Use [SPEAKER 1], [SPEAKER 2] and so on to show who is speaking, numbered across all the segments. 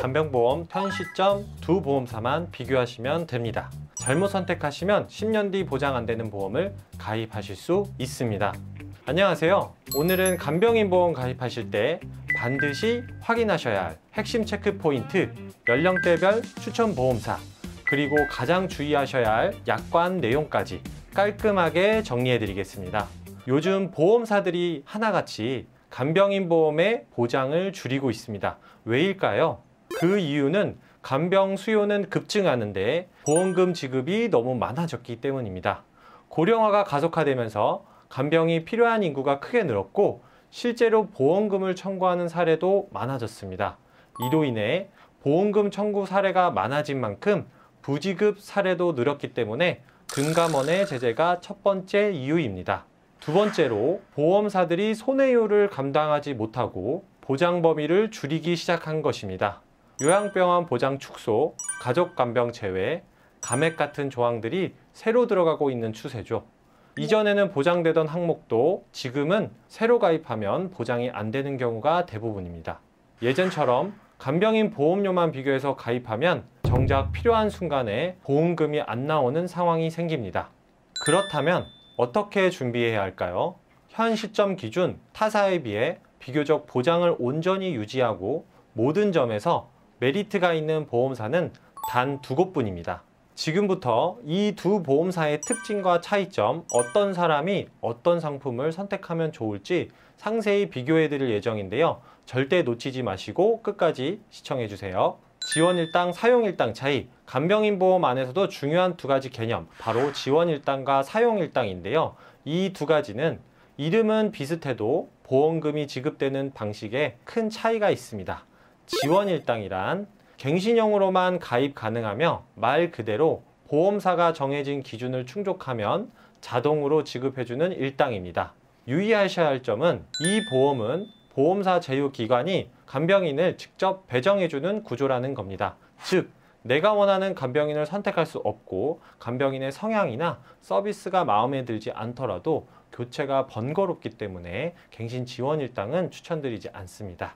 [SPEAKER 1] 간병보험 현 시점 두 보험사만 비교하시면 됩니다. 잘못 선택하시면 10년 뒤 보장 안 되는 보험을 가입하실 수 있습니다. 안녕하세요. 오늘은 간병인보험 가입하실 때 반드시 확인하셔야 할 핵심 체크 포인트, 연령대별 추천 보험사, 그리고 가장 주의하셔야 할 약관 내용까지 깔끔하게 정리해 드리겠습니다. 요즘 보험사들이 하나같이 간병인보험의 보장을 줄이고 있습니다. 왜일까요? 그 이유는 간병 수요는 급증하는데 보험금 지급이 너무 많아졌기 때문입니다. 고령화가 가속화되면서 간병이 필요한 인구가 크게 늘었고 실제로 보험금을 청구하는 사례도 많아졌습니다. 이로 인해 보험금 청구 사례가 많아진 만큼 부지급 사례도 늘었기 때문에 금감원의 제재가 첫 번째 이유입니다. 두 번째로 보험사들이 손해율을 감당하지 못하고 보장 범위를 줄이기 시작한 것입니다. 요양병원 보장 축소, 가족간병 제외, 감액 같은 조항들이 새로 들어가고 있는 추세죠. 이전에는 보장되던 항목도 지금은 새로 가입하면 보장이 안 되는 경우가 대부분입니다. 예전처럼 간병인 보험료만 비교해서 가입하면 정작 필요한 순간에 보험금이 안 나오는 상황이 생깁니다. 그렇다면 어떻게 준비해야 할까요? 현 시점 기준 타사에 비해 비교적 보장을 온전히 유지하고 모든 점에서 메리트가 있는 보험사는 단 두 곳뿐입니다. 지금부터 이 두 보험사의 특징과 차이점, 어떤 사람이 어떤 상품을 선택하면 좋을지 상세히 비교해 드릴 예정인데요. 절대 놓치지 마시고 끝까지 시청해 주세요. 지원일당, 사용일당 차이, 간병인보험 안에서도 중요한 두 가지 개념, 바로 지원일당과 사용일당인데요. 이 두 가지는 이름은 비슷해도 보험금이 지급되는 방식에 큰 차이가 있습니다. 지원일당이란 갱신형으로만 가입 가능하며 말 그대로 보험사가 정해진 기준을 충족하면 자동으로 지급해주는 일당입니다. 유의하셔야 할 점은 이 보험은 보험사 제휴기관이 간병인을 직접 배정해주는 구조라는 겁니다. 즉, 내가 원하는 간병인을 선택할 수 없고 간병인의 성향이나 서비스가 마음에 들지 않더라도 교체가 번거롭기 때문에 갱신 지원 일당은 추천드리지 않습니다.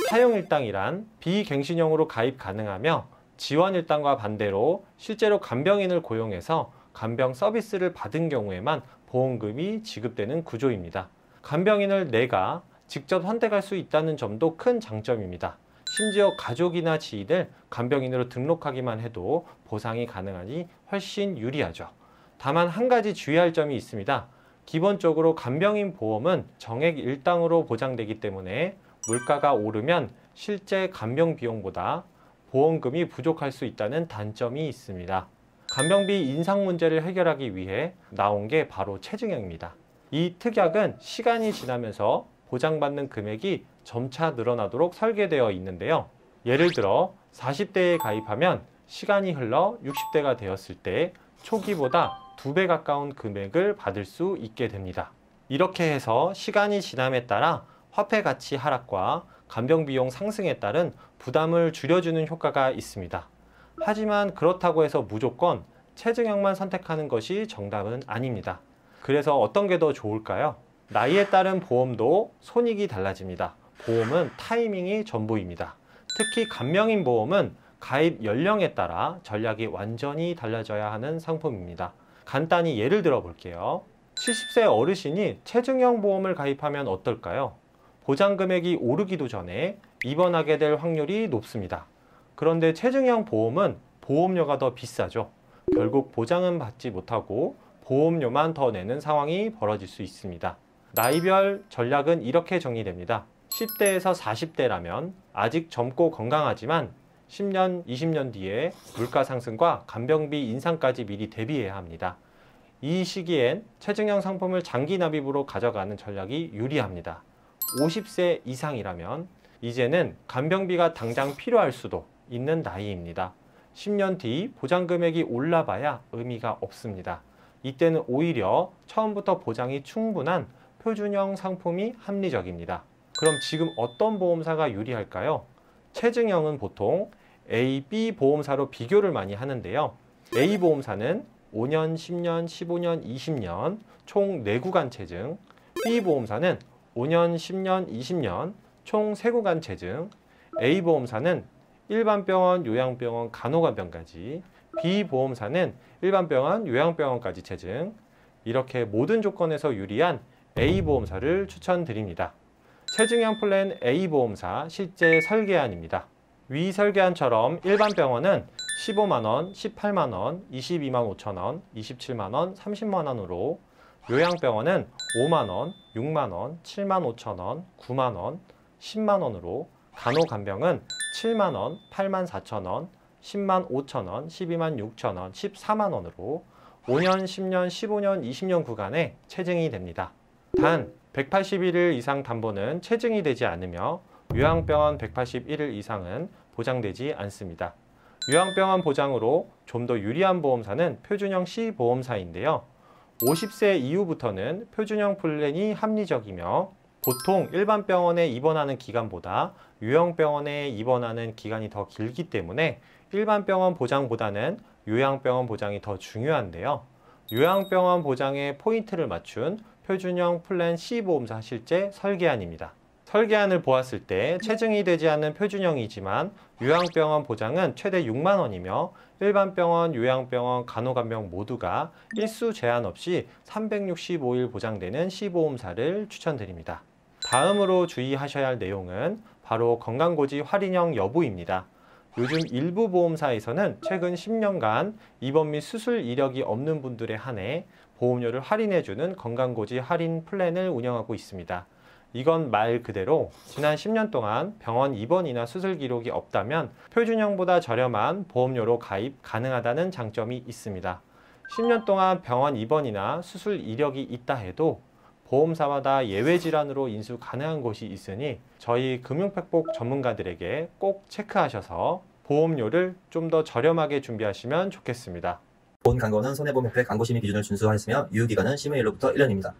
[SPEAKER 1] 사용 일당이란 비갱신형으로 가입 가능하며 지원 일당과 반대로 실제로 간병인을 고용해서 간병 서비스를 받은 경우에만 보험금이 지급되는 구조입니다. 간병인을 내가 직접 선택할 수 있다는 점도 큰 장점입니다. 심지어 가족이나 지인을 간병인으로 등록하기만 해도 보상이 가능하니 훨씬 유리하죠. 다만 한 가지 주의할 점이 있습니다. 기본적으로 간병인 보험은 정액 일당으로 보장되기 때문에 물가가 오르면 실제 간병 비용보다 보험금이 부족할 수 있다는 단점이 있습니다. 간병비 인상 문제를 해결하기 위해 나온 게 바로 체증액입니다. 이 특약은 시간이 지나면서 보장받는 금액이 점차 늘어나도록 설계되어 있는데요. 예를 들어 40대에 가입하면 시간이 흘러 60대가 되었을 때 초기보다 2배 가까운 금액을 받을 수 있게 됩니다. 이렇게 해서 시간이 지남에 따라 화폐 가치 하락과 간병 비용 상승에 따른 부담을 줄여주는 효과가 있습니다. 하지만 그렇다고 해서 무조건 체증형만 선택하는 것이 정답은 아닙니다. 그래서 어떤 게 더 좋을까요? 나이에 따른 보험도 손익이 달라집니다. 보험은 타이밍이 전부입니다. 특히 간병인 보험은 가입 연령에 따라 전략이 완전히 달라져야 하는 상품입니다. 간단히 예를 들어 볼게요. 70세 어르신이 체증형 보험을 가입하면 어떨까요? 보장 금액이 오르기도 전에 입원하게 될 확률이 높습니다. 그런데 체증형 보험은 보험료가 더 비싸죠. 결국 보장은 받지 못하고 보험료만 더 내는 상황이 벌어질 수 있습니다. 나이별 전략은 이렇게 정리됩니다. 10대에서 40대라면 아직 젊고 건강하지만 10년, 20년 뒤에 물가 상승과 간병비 인상까지 미리 대비해야 합니다. 이 시기엔 체증형 상품을 장기 납입으로 가져가는 전략이 유리합니다. 50세 이상이라면 이제는 간병비가 당장 필요할 수도 있는 나이입니다. 10년 뒤 보장 금액이 올라봐야 의미가 없습니다. 이때는 오히려 처음부터 보장이 충분한 표준형 상품이 합리적입니다. 그럼 지금 어떤 보험사가 유리할까요? 체증형은 보통 A, B 보험사로 비교를 많이 하는데요. A 보험사는 5년, 10년, 15년, 20년 총 4구간 체증, B 보험사는 5년, 10년, 20년 총 3구간 체증, A 보험사는 일반 병원, 요양병원, 간호간병까지, B보험사는 일반 병원, 요양병원까지 체증, 이렇게 모든 조건에서 유리한 A보험사를 추천드립니다. 체증형 플랜 A보험사 실제 설계안입니다. 위 설계안처럼 일반 병원은 15만원, 18만원, 22만 5천원, 27만원, 30만원으로, 요양병원은 5만원, 6만원, 7만 5천원, 9만원, 10만원으로, 간호간병은 7만원, 8만 4천원, 10만 5천원, 12만 6천원, 14만원으로 5년, 10년, 15년, 20년 구간에 체증이 됩니다. 단 181일 이상 담보는 체증이 되지 않으며 요양병원 181일 이상은 보장되지 않습니다. 요양병원 보장으로 좀 더 유리한 보험사는 표준형 C보험사인데요. 50세 이후부터는 표준형 플랜이 합리적이며 보통 일반 병원에 입원하는 기간보다 요양병원에 입원하는 기간이 더 길기 때문에 일반 병원 보장보다는 요양병원 보장이 더 중요한데요. 요양병원 보장에 포인트를 맞춘 표준형 플랜 C보험사 실제 설계안입니다. 설계안을 보았을 때 체증이 되지 않는 표준형이지만 요양병원 보장은 최대 6만 원이며 일반 병원, 요양병원, 간호간병 모두가 일수 제한 없이 365일 보장되는 C보험사를 추천드립니다. 다음으로 주의하셔야 할 내용은 바로 건강고지 할인형 여부입니다. 요즘 일부 보험사에서는 최근 10년간 입원 및 수술 이력이 없는 분들에 한해 보험료를 할인해주는 건강고지 할인 플랜을 운영하고 있습니다. 이건 말 그대로 지난 10년 동안 병원 입원이나 수술 기록이 없다면 표준형보다 저렴한 보험료로 가입 가능하다는 장점이 있습니다. 10년 동안 병원 입원이나 수술 이력이 있다 해도 보험사마다 예외 질환으로 인수 가능한 곳이 있으니 저희 금융팩복 전문가들에게 꼭 체크하셔서 보험료를 좀 더 저렴하게 준비하시면 좋겠습니다.
[SPEAKER 2] 본 광고는 손해보험협회 광고심의 기준을 준수하였으며 유효기간은 심의일로부터 1년입니다.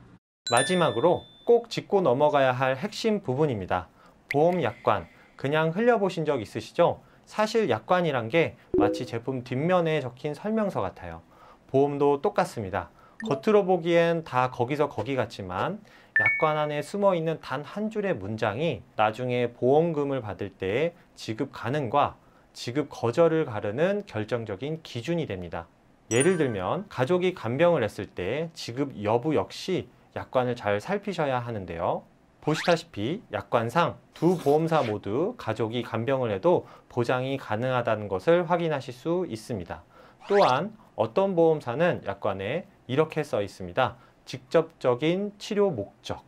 [SPEAKER 1] 마지막으로 꼭 짚고 넘어가야 할 핵심 부분입니다. 보험 약관, 그냥 흘려보신 적 있으시죠? 사실 약관이란 게 마치 제품 뒷면에 적힌 설명서 같아요. 보험도 똑같습니다. 겉으로 보기엔 다 거기서 거기 같지만 약관 안에 숨어있는 단 한 줄의 문장이 나중에 보험금을 받을 때 지급 가능과 지급 거절을 가르는 결정적인 기준이 됩니다. 예를 들면 가족이 간병을 했을 때 지급 여부 역시 약관을 잘 살피셔야 하는데요. 보시다시피 약관상 두 보험사 모두 가족이 간병을 해도 보장이 가능하다는 것을 확인하실 수 있습니다. 또한 어떤 보험사는 약관에 이렇게 써 있습니다. 직접적인 치료 목적,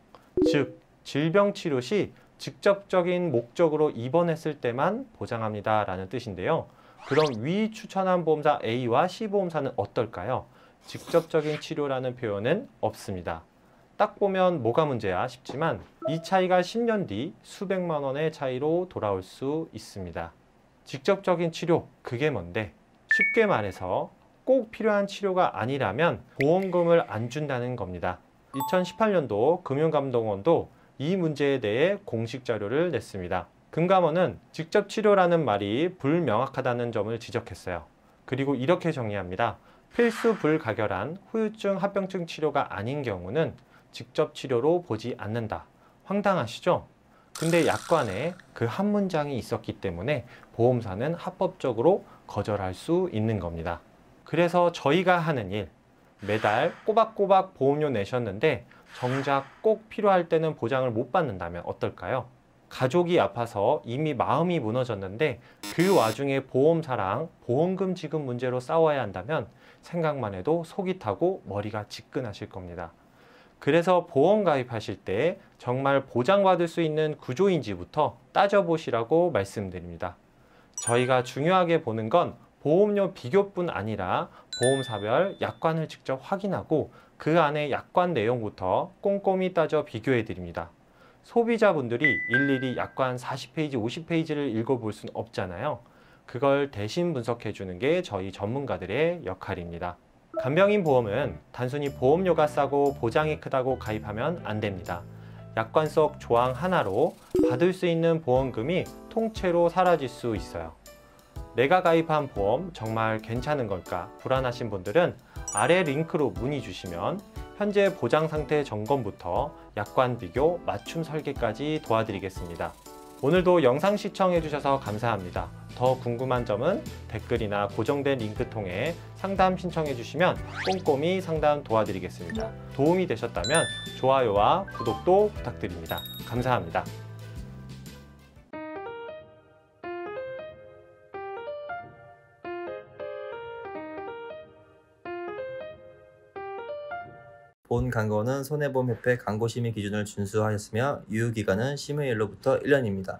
[SPEAKER 1] 즉 질병 치료 시 직접적인 목적으로 입원했을 때만 보장합니다 라는 뜻인데요. 그럼 위 추천한 보험사 A와 C보험사는 어떨까요? 직접적인 치료라는 표현은 없습니다. 딱 보면 뭐가 문제야 싶지만 이 차이가 10년 뒤 수백만 원의 차이로 돌아올 수 있습니다. 직접적인 치료, 그게 뭔데? 쉽게 말해서 꼭 필요한 치료가 아니라면 보험금을 안 준다는 겁니다. 2018년도 금융감독원도 이 문제에 대해 공식 자료를 냈습니다. 금감원은 직접 치료라는 말이 불명확하다는 점을 지적했어요. 그리고 이렇게 정의합니다. 필수 불가결한 후유증 합병증 치료가 아닌 경우는 직접 치료로 보지 않는다. 황당하시죠? 근데 약관에 그 한 문장이 있었기 때문에 보험사는 합법적으로 거절할 수 있는 겁니다. 그래서 저희가 하는 일, 매달 꼬박꼬박 보험료 내셨는데 정작 꼭 필요할 때는 보장을 못 받는다면 어떨까요? 가족이 아파서 이미 마음이 무너졌는데 그 와중에 보험사랑 보험금 지급 문제로 싸워야 한다면 생각만 해도 속이 타고 머리가 지끈하실 겁니다. 그래서 보험 가입하실 때 정말 보장받을 수 있는 구조인지부터 따져보시라고 말씀드립니다. 저희가 중요하게 보는 건 보험료 비교뿐 아니라 보험사별 약관을 직접 확인하고 그 안에 약관 내용부터 꼼꼼히 따져 비교해 드립니다. 소비자분들이 일일이 약관 40페이지, 50페이지를 읽어볼 수는 없잖아요. 그걸 대신 분석해 주는 게 저희 전문가들의 역할입니다. 간병인 보험은 단순히 보험료가 싸고 보장이 크다고 가입하면 안 됩니다. 약관 속 조항 하나로 받을 수 있는 보험금이 통째로 사라질 수 있어요. 내가 가입한 보험 정말 괜찮은 걸까 불안하신 분들은 아래 링크로 문의 주시면 현재 보장 상태 점검부터 약관 비교, 맞춤 설계까지 도와드리겠습니다. 오늘도 영상 시청해주셔서 감사합니다. 더 궁금한 점은 댓글이나 고정된 링크 통해 상담 신청해주시면 꼼꼼히 상담 도와드리겠습니다. 도움이 되셨다면 좋아요와 구독도 부탁드립니다. 감사합니다.
[SPEAKER 2] 본 광고는 손해보험협회 광고심의 기준을 준수하였으며 유효기간은 심의일로부터 1년입니다.